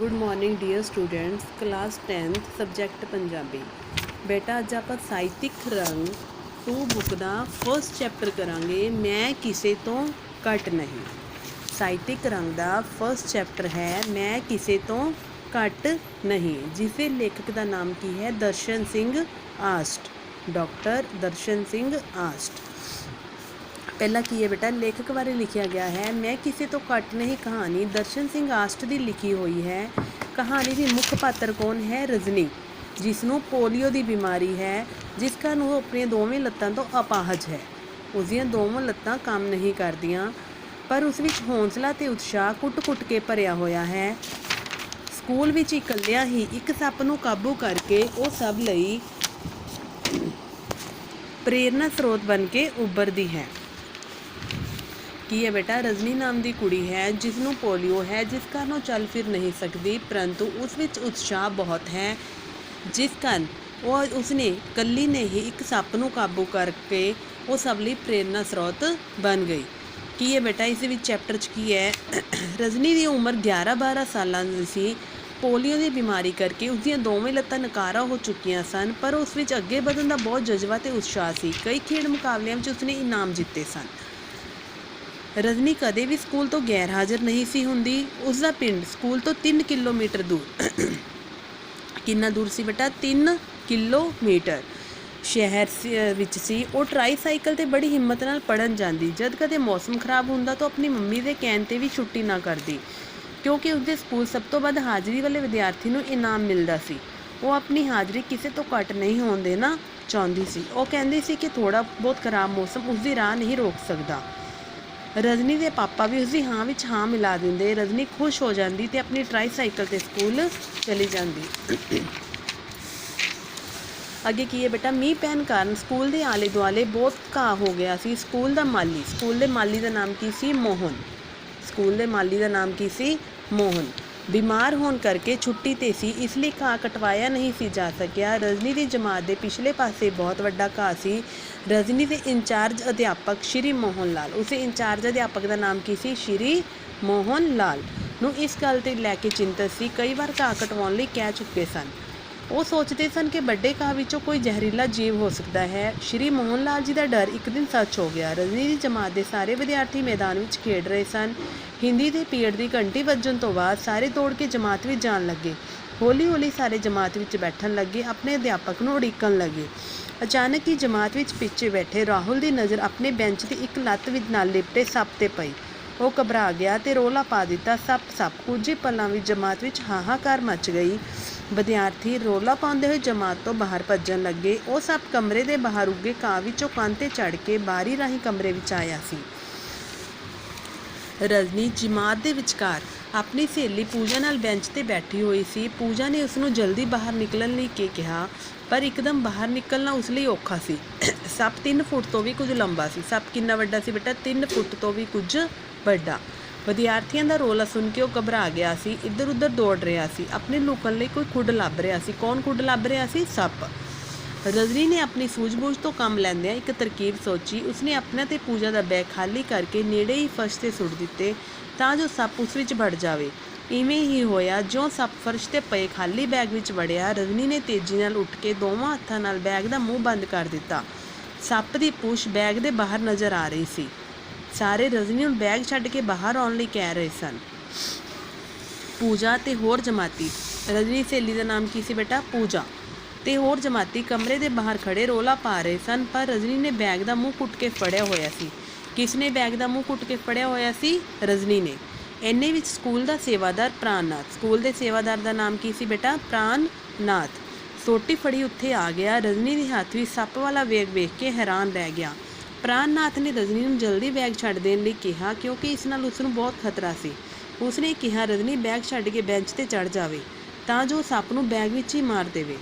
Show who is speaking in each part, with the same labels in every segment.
Speaker 1: Good morning dear students, class 10th subject Punjabi. बेटा अज आप ਸਾਹਿਤਿਕ रंग 2 बुक का फर्स्ट चैप्टर करांगे मैं किसी तो घट नहीं। ਸਾਹਿਤਿਕ रंग का फर्स्ट चैप्टर है मैं किसी तो घट नहीं, जिसे लेखक का नाम की है दर्शन सिंह आस्ट, डॉक्टर दर्शन सिंह आस्ट। पहला की है बेटा, लेखक बारे लिखा गया है मैं किसी तो घट नहीं कहानी दर्शन सिंह आस्ट की लिखी हुई है। कहानी की मुख्य पात्र कौन है? रजनी, जिसनों पोलियो की बीमारी है, जिस कारण वो अपनी दोवें लत्तां तो अपाहज है। उसदियां दोवें लत्तां काम नहीं करदियां, पर उस विच हौंसला ते उत्साह कुट-कुट के भरिया होया है। स्कूल विच इकल्लियां ही एक सप नूं काबू करके वो सब लई प्रेरणा स्रोत बन के उभरदी है। की है बेटा, रजनी नाम की कुड़ी है जिसनों पोलियो है, जिस कारण वो चल फिर नहीं सकती, परंतु उस विच उत्साह बहुत है, जिस कारण वो उसने कली ने ही एक सप नूं काबू करके वो सब लिए प्रेरणा स्रोत बन गई। की है बेटा, इस विच चैप्टर च की है रजनी की उम्र 11-12 सालां दी सी। पोलियो की बीमारी करके उसदियां दोवें लत्तां नकारा हो चुकियां सन, पर उस विच अगे बढ़न का बहुत जज्बा ते उत्साह सी। कई खेड मुकाबलियां में उसने इनाम जिते सन। रजनी कदे भी स्कूल तो गैर हाज़र नहीं सी हुंदी। उसका पिंड स्कूल तो 3 किलोमीटर दूर कितना दूर सी बेटा? 3 किलोमीटर शहर विच सी। वो ट्राईसाइकिल ते बड़ी हिम्मत नाल पढ़न जांदी। जद कदे मौसम खराब हुंदा तो अपनी मम्मी दे कहण ते भी छुट्टी ना करदी, क्योंकि उसके स्कूल सब तो वध हाज़री वाले विद्यार्थी नूं इनाम मिलदा सी। वो अपनी हाज़री किसी तो घट नहीं होण देना चाहुंदी सी। वो कहंदी सी कि थोड़ा बहुत खराब मौसम उसकी राह नहीं रोक सकता। रजनी के पापा भी उसकी हाँ विच हाँ मिला देंदे। रजनी खुश हो जाती तो अपनी ट्राईसाइकिल ते स्कूल चली जाती। अगे की है बेटा, मीह पैन कारण स्कूल के आले दुआले बहुत घाह हो गया सी। स्कूल के माली का नाम की सी? मोहन। स्कूल के माली का नाम की सी? मोहन। बीमार होने करके छुट्टी ते सी, इसलिए घाह कटवाया नहीं सी जा सकिया। रजनी की जमात के पिछले पासे बहुत वड्डा घाह सी। रजनी के इंचार्ज अध्यापक श्री मोहन लाल, उसे इंचार्ज अध्यापक का नाम की सी? श्री मोहन लाल नूं इस गल ते लैके चिंतित सी। कई बार घाह कटवाउण लई कह चुके सन। वो सोचते सन कि बड़े घाह विचों कोई जहरीला जीव हो सकता है। श्री मोहन लाल जी का डर एक दिन सच हो गया। रजनी की जमात के सारे विद्यार्थी मैदान में खेड रहे सन। हिंदी के पीरियड की घंटी वजन तो बाद सारे दौड़ के जमात में जान लगे। हौली हौली सारे जमात में बैठन लगे, अपने अध्यापक नूं उड़ीकन लगे। अचानक ही जमात में पिछे बैठे राहुल की नज़र अपने बेंच की एक लत्त नाल लिपटे सप ते पई। वो घबरा गया तो रौला पा दिता, सप सप। कुछ ही पलों में जमात में हाहाकार मच गई। विद्यार्थी रौला पाउंदे हुए जमात तो बाहर भज्जन लगे। वो सप कमरे के बाहर उगे घाह विचों कंध ते चढ़ के बारी राही कमरे विच आया सी। रजनी जमात के विचकार अपनी सहेली पूजा नाल बेंच ते बैठी हुई सी। पूजा ने उसनूं जल्दी बाहर निकलण लई कहा, पर एकदम बाहर निकलना उस लई औखा सी। सप 3 फुट तो भी कुछ लंबा सी। सप कितना वड्डा सी बेटा? 3 फुट तो भी कुछ वड्डा। विद्यार्थियों का रौला सुन के वो घबरा गया सी, इधर उधर दौड़ रहा सी, अपने लुकण लई कोई खुड लभ रहा सी। कौन खुड लभ रहा सी? सप। रजनी ने अपनी सूझबूझ तो काम लैंदियां एक तरकीब सोची। उसने अपने ते पूजा का बैग खाली करके नेड़े ही फर्श ते सुट दिते, तां जो सप उस विच वड़ जावे। इवें ही होया। जो सप फर्श ते पए खाली बैग विच वड़िया, रजनी ने तेजी नाल उठ के दोवां हत्थां नाल बैग का मूँह बंद कर दिता। सप की पूछ बैग के बाहर नज़र आ रही सी। सारे रजनी नूं बैग छड्ड के बाहर आउण लई कह रहे सन। पूजा ते होर जमाती, रजनी सहेली का नाम की सी बेटा? पूजा ते होर जमाती कमरे के बाहर खड़े रौला पा रहे सन, पर रजनी ने बैग का मूँह घुट के फड़िया होया सी। किसने बैग का मूँह घुट के फड़िया होया सी? रजनी ने। इन्ने विच स्कूल का सेवादार प्राणनाथ, स्कूल के सेवादार का नाम की सी बेटा? प्राणनाथ, सोटी फड़ी उत्थे आ गया। रजनी के हाथ में सप वाला बैग वेख के हैरान रह गया। प्राणनाथ ने रजनी नूं जल्दी बैग छड्ड देण लई कहा, क्योंकि इस नाल उसनूं बहुत खतरा सी। उसने कहा रजनी बैग छड्ड के बेंच ते चढ़ जावे, तां जो सप नूं बैग विच ही मार देवे।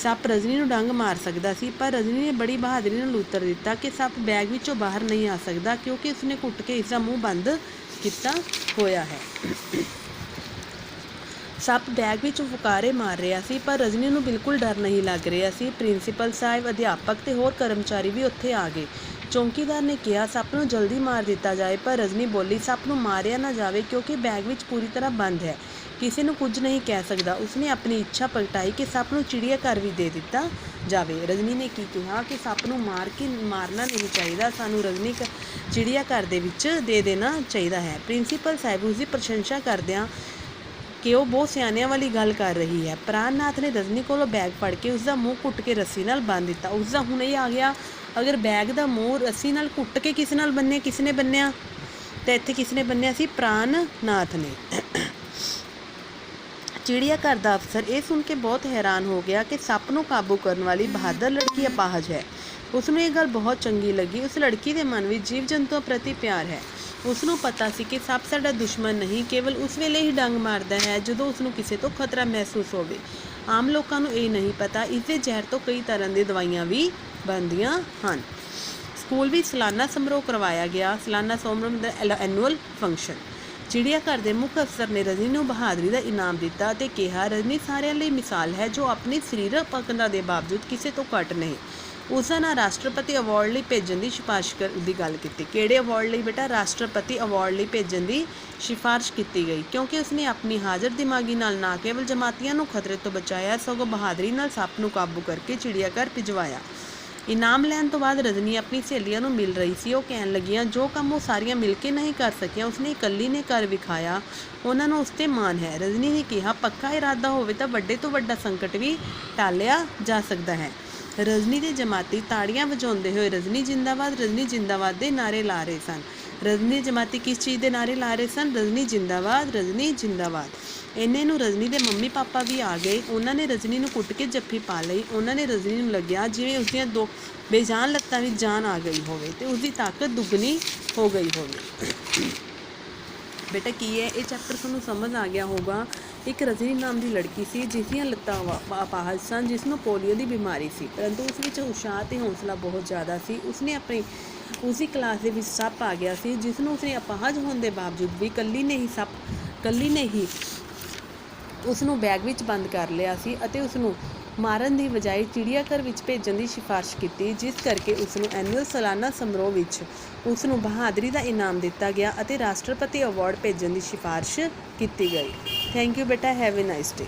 Speaker 1: सप रजनी नूं डंग मार सकदा सी, पर रजनी ने बड़ी बहादुरी नाल उत्तर दिता कि सप बैग विचों बाहर नहीं आ सकदा, क्योंकि उसने घुट के इसका मूँह बंद किया होया है। सप बैग विच फुकारे मार रहा सी, पर रजनी नूं बिल्कुल डर नहीं लग रहा सी। प्रिंसीपल साहब, अध्यापक ते होर कर्मचारी भी उत्थे आ गए। चौकीदार ने कहा सप नूं जल्दी मार दिता जाए, पर रजनी बोली सप नूं मारिया ना जाए, क्योंकि बैग विच पूरी तरह बंद है। ਕਿਸੇ ਨੂੰ ਕੁਝ ਨਹੀਂ ਕਹਿ ਸਕਦਾ। ਉਸਨੇ ਆਪਣੀ ਇੱਛਾ ਪ੍ਰਗਟਾਈ ਕਿ ਸੱਪ ਨੂੰ ਚਿੜੀਆ ਘਰ ਵੀ ਦੇ ਦਿੱਤਾ ਜਾਵੇ। ਰਜਨੀ ਨੇ ਕੀ ਕਿਹਾ ਕਿ ਸੱਪ ਨੂੰ ਮਾਰਨਾ ਨਹੀਂ ਚਾਹੀਦਾ, ਸਾਨੂੰ ਰਜਨੀ ਚਿੜੀਆ ਘਰ ਦੇ ਵਿੱਚ ਦੇ ਦੇਣਾ ਚਾਹੀਦਾ ਹੈ। ਪ੍ਰਿੰਸੀਪਲ ਸਾਹਿਬ ਉਸਦੀ ਪ੍ਰਸ਼ੰਸਾ ਕਰਦਿਆਂ ਕਿ ਉਹ ਬਹੁਤ ਸਿਆਣਿਆਂ ਵਾਲੀ ਗੱਲ ਕਰ ਰਹੀ ਹੈ। ਪ੍ਰਾਣ ਨਾਥ ਨੇ ਰਜਨੀ ਕੋਲੋਂ ਬੈਗ ਫੜ ਕੇ ਉਸਦਾ ਮੂੰਹ ਘੁੱਟ ਕੇ ਰੱਸੀ ਨਾਲ ਬੰਨ੍ਹ ਦਿੱਤਾ। ਉਸਦਾ ਹੁਣ ਇਹ ਆ ਗਿਆ, ਅਗਰ ਬੈਗ ਦਾ ਮੂੰਹ ਰੱਸੀ ਨਾਲ ਘੁੱਟ ਕੇ ਕਿਸ ਨਾਲ ਬੰਨਿਆ, ਕਿਸ ਨੇ ਬੰਨਿਆ? ਤਾਂ ਇੱਥੇ ਕਿਸ ਨੇ ਬੰਨਿਆ ਸੀ? ਪ੍ਰਾਣ ਨਾਥ ਨੇ। ਚਿੜੀਆ ਘਰ ਦਾ ਅਫਸਰ ਇਹ ਸੁਣ ਕੇ ਬਹੁਤ ਹੈਰਾਨ ਹੋ ਗਿਆ ਕਿ ਸੱਪ ਨੂੰ ਕਾਬੂ ਕਰਨ ਵਾਲੀ ਬਹਾਦਰ ਲੜਕੀ ਅਪਾਹਜ ਹੈ। ਉਸ ਨੂੰ ਇਹ ਗੱਲ ਬਹੁਤ ਚੰਗੀ ਲੱਗੀ। ਉਸ ਲੜਕੀ ਦੇ ਮਨ ਵਿੱਚ ਜੀਵ ਜੰਤੂਆਂ ਪ੍ਰਤੀ ਪਿਆਰ ਹੈ। ਉਸ ਨੂੰ ਪਤਾ ਸੀ ਕਿ ਸੱਪ ਸਾਡਾ ਦੁਸ਼ਮਣ ਨਹੀਂ, ਕੇਵਲ ਉਸ ਵੇਲੇ ਹੀ ਡੰਗ ਮਾਰਦਾ ਹੈ ਜਦੋਂ ਉਸ ਨੂੰ ਕਿਸੇ ਤੋਂ ਖਤਰਾ ਮਹਿਸੂਸ ਹੋਵੇ। ਆਮ ਲੋਕਾਂ ਨੂੰ ਇਹ ਨਹੀਂ ਪਤਾ, ਇਸ ਦੇ ਜ਼ਹਿਰ ਤੋਂ ਕਈ ਤਰ੍ਹਾਂ ਦੀਆਂ ਦਵਾਈਆਂ ਵੀ ਬਣਦੀਆਂ ਹਨ। ਸਕੂਲ ਵਿੱਚ ਸਾਲਾਨਾ ਸਮਾਰੋਹ ਕਰਵਾਇਆ ਗਿਆ। ਸਾਲਾਨਾ ਸਮਾਰੋਹ ਦਾ ਐਨੂਅਲ ਫੰਕਸ਼ਨ। ਚਿੜੀਆ ਘਰ ਦੇ ਮੁੱਖ ਅਫਸਰ ਨੇ ਰਜਨੀ ਨੂੰ ਬਹਾਦਰੀ ਦਾ ਇਨਾਮ ਦਿੱਤਾ ਅਤੇ ਕਿਹਾ, ਰਜਨੀ ਸਾਰਿਆਂ ਲਈ ਮਿਸਾਲ ਹੈ ਜੋ ਆਪਣੀ ਸਰੀਰਕ ਪਕੜਾਂ ਦੇ ਬਾਵਜੂਦ ਕਿਸੇ ਤੋਂ ਘੱਟ ਨਹੀਂ। ਉਸ ਦਾ ਨਾਂ ਰਾਸ਼ਟਰਪਤੀ ਅਵਾਰਡ ਲਈ ਭੇਜਣ ਦੀ ਸਿਫਾਰਿਸ਼ ਦੀ ਗੱਲ ਕੀਤੀ। ਕਿਹੜੇ ਅਵਾਰਡ ਲਈ ਬੇਟਾ? ਰਾਸ਼ਟਰਪਤੀ ਅਵਾਰਡ ਲਈ ਭੇਜਣ ਦੀ ਸਿਫਾਰਿਸ਼ ਕੀਤੀ ਗਈ, ਕਿਉਂਕਿ ਉਸਨੇ ਆਪਣੀ ਹਾਜ਼ਰ ਦਿਮਾਗੀ ਨਾਲ ਨਾ ਕੇਵਲ ਜਮਾਤੀਆਂ ਨੂੰ ਖਤਰੇ ਤੋਂ ਬਚਾਇਆ, ਸਗੋਂ ਬਹਾਦਰੀ ਨਾਲ ਸੱਪ ਨੂੰ ਕਾਬੂ ਕਰਕੇ ਚਿੜੀਆ ਘਰ ਭਿਜਵਾਇਆ। ਇਨਾਮ ਲੈਣ ਤੋਂ ਬਾਅਦ ਰਜਨੀ ਆਪਣੀ ਸਹੇਲੀਆਂ ਨੂੰ ਮਿਲ ਰਹੀ ਸੀ। ਉਹ ਕਹਿਣ ਲੱਗੀਆਂ, ਜੋ ਕੰਮ ਉਹ ਸਾਰੀਆਂ ਮਿਲ ਕੇ ਨਹੀਂ ਕਰ ਸਕੀਆਂ ਉਸਨੇ ਇਕੱਲੀ ਨੇ ਕਰ ਵਿਖਾਇਆ, ਉਹਨਾਂ ਨੂੰ ਉਸ 'ਤੇ ਮਾਣ ਹੈ। ਰਜਨੀ ਨੇ ਕਿਹਾ, ਪੱਕਾ ਇਰਾਦਾ ਹੋਵੇ ਤਾਂ ਵੱਡੇ ਤੋਂ ਵੱਡਾ ਸੰਕਟ ਵੀ ਟਾਲਿਆ ਜਾ ਸਕਦਾ ਹੈ। ਰਜਨੀ ਦੇ ਜਮਾਤੀ ਤਾੜੀਆਂ ਵਜਾਉਂਦੇ ਹੋਏ ਰਜਨੀ ਜਿੰਦਾਬਾਦ, ਰਜਨੀ ਜਿੰਦਾਬਾਦ ਦੇ ਨਾਅਰੇ ਲਾ ਰਹੇ ਸਨ। ਰਜਨੀ ਜਮਾਤੀ ਕਿਸ ਚੀਜ਼ ਦੇ ਨਾਅਰੇ ਲਾ ਰਹੇ ਸਨ? ਰਜਨੀ ਜਿੰਦਾਬਾਦ, ਰਜਨੀ ਜਿੰਦਾਬਾਦ। ਇੰਨੇ ਨੂੰ ਰਜਨੀ ਦੇ ਮੰਮੀ ਪਾਪਾ ਵੀ ਆ ਗਏ। ਉਹਨਾਂ ਨੇ ਰਜਨੀ ਨੂੰ ਕੁੱਟ ਕੇ ਜੱਫੀ ਪਾ ਲਈ। ਉਹਨਾਂ ਨੇ ਰਜਨੀ ਨੂੰ ਲੱਗਿਆ ਜਿਵੇਂ ਉਸਦੀਆਂ ਦੋ ਬੇਜਾਨ ਲੱਤਾਂ ਵਿੱਚ ਜਾਨ ਆ ਗਈ ਹੋਵੇ ਤੇ ਉਸਦੀ ਤਾਕਤ ਦੁੱਗਣੀ ਹੋ ਗਈ ਹੋਵੇ। ਬੇਟਾ ਕੀ ਹੈ ਇਹ ਚੈਪਟਰ ਤੁਹਾਨੂੰ ਸਮਝ ਆ ਗਿਆ ਹੋਊਗਾ। ਇੱਕ ਰਜਨੀ ਨਾਮ ਦੀ ਲੜਕੀ ਸੀ ਜਿਸ ਦੀਆਂ ਲੱਤਾਂ ਅਪਾਹਜ ਸਨ, ਜਿਸ ਨੂੰ ਪੋਲੀਓ ਦੀ ਬਿਮਾਰੀ ਸੀ, ਪਰੰਤੂ ਉਸ ਵਿੱਚ ਉਤਸ਼ਾਹ ਅਤੇ ਹੌਸਲਾ ਬਹੁਤ ਜ਼ਿਆਦਾ ਸੀ। ਉਸਨੇ ਉਸਦੀ ਕਲਾਸ ਦੇ ਵਿੱਚ ਸੱਪ ਆ ਗਿਆ ਸੀ, ਜਿਸ ਨੂੰ ਉਸਨੇ ਅਪਾਹਜ ਹੋਣ ਦੇ ਬਾਵਜੂਦ ਵੀ ਇਕੱਲੀ ਨੇ ਹੀ ਉਸ ਨੂੰ ਬੈਗ ਵਿੱਚ ਬੰਦ ਕਰ ਲਿਆ ਸੀ ਅਤੇ ਉਸ ਨੂੰ ਮਾਰਨ ਦੀ ਬਜਾਏ ਚਿੜੀਆ ਘਰ ਵਿੱਚ ਭੇਜਣ ਦੀ ਸਿਫਾਰਿਸ਼ ਕੀਤੀ, ਜਿਸ ਕਰਕੇ ਉਸ ਨੂੰ ਐਨੂਅਲ ਸਾਲਾਨਾ ਸਮਾਰੋਹ ਵਿੱਚ ਉਸ ਨੂੰ ਬਹਾਦਰੀ ਦਾ ਇਨਾਮ ਦਿੱਤਾ ਗਿਆ ਅਤੇ ਰਾਸ਼ਟਰਪਤੀ ਅਵਾਰਡ ਭੇਜਣ ਦੀ ਸਿਫਾਰਿਸ਼ ਕੀਤੀ ਗਈ। ਥੈਂਕ ਯੂ ਬੇਟਾ, ਹੈਵ ਅ ਨਾਈਸ ਡੇ।